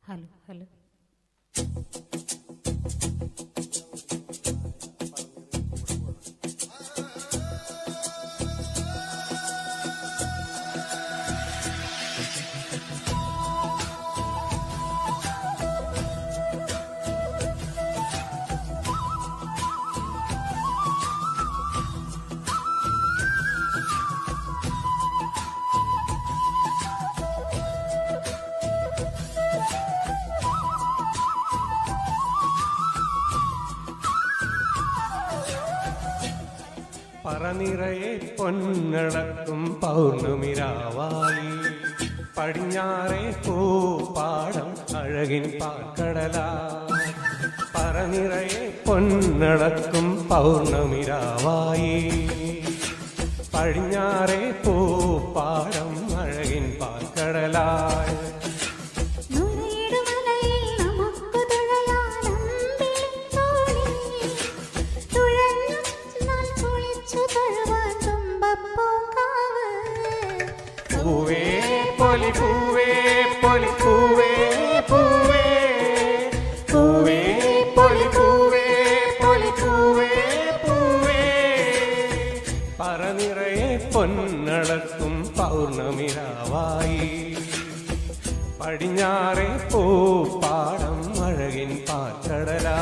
Hello hello പറനിറയെ പൊന്നളക്കും പൗർണമിരാവായി പടിഞ്ഞാറേ പൂപ്പാടം അഴകിൻ പാൽക്കടലാ. പറനിറയെ പൊന്നളക്കും പൗർണമിരാവായി പടിഞ്ഞാറേ പൂപ്പാടം അഴകിൻ പാൽക്കടലായി. പൂവേ പൊലി പൂവേ പൊലി പൂവേ പൂവേ പൂവേ പൊലി പൂവേ പൊലി പൂവേ പൂവേ. പറനിറയെ പൊന്നളക്കും പൗർണമിരാവായി പടിഞ്ഞാറേ പൂപ്പാടം അഴകിൻ പാൽക്കടലാ.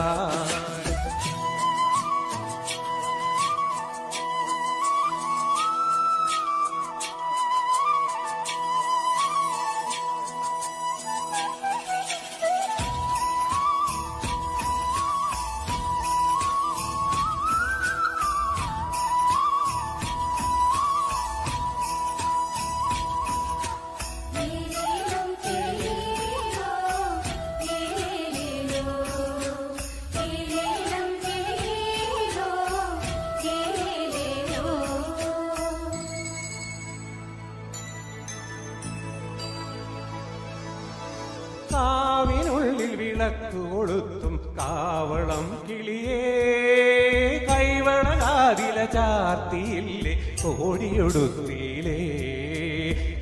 കാവിനുള്ളിൽ വിളക്ക് കൊളുത്തും കാവളം കിളിയേ കൈവളകാതില ചാർത്തിയില്ലേ കോടിയൊടുത്തിയിലേ.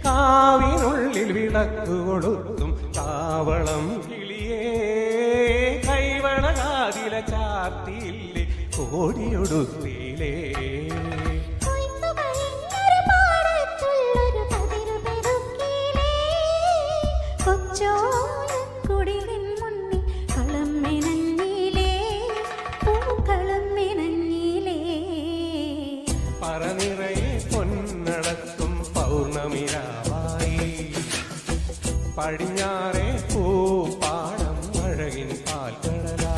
കാവിനുള്ളിൽ വിളക്ക് കൊളുത്തും കാവളം കിളിയേ കൈവളകാതില ചാർത്തിയില്ലേ കോടിയൊടുത്തിയിലേ. പറനിറയെ പൊന്നടക്കും പൗർണമിരാവായി പടിഞ്ഞാറേ പൂപ്പാടം അഴകിൻ പാൽക്കടലാ.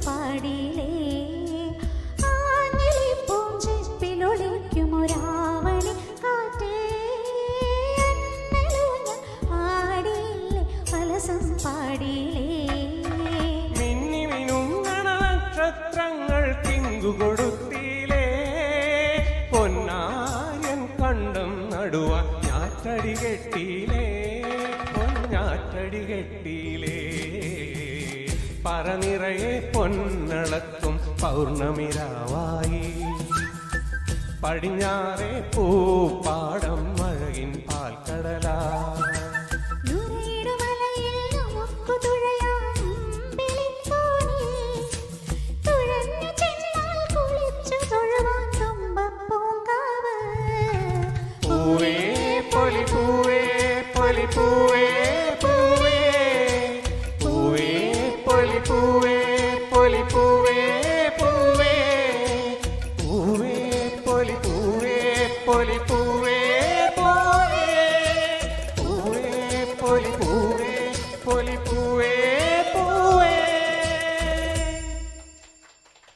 പാടിലേ ആഞ്ഞിലി പൂഞ്ചെപ്പിലൊളിക്കുമൊരാവണി കാറ്റേ ആടിയില്ലേ അലസം പാടിലേ. മിന്നി മിനുങ്ങണ നക്ഷത്രങ്ങൾ തിങ്കു കൊടുത്തിലേ പൊന്നായൻ കണ്ടം നടുവാൻ ഞാറ്റടി കെട്ടിയിലേ പൊന്നാറ്റടി കെട്ടിയിലേ. പറനിറയെ പൊന്നളക്കും പൗർണമിരാവായി പടിഞ്ഞാറേ പൂപ്പാടം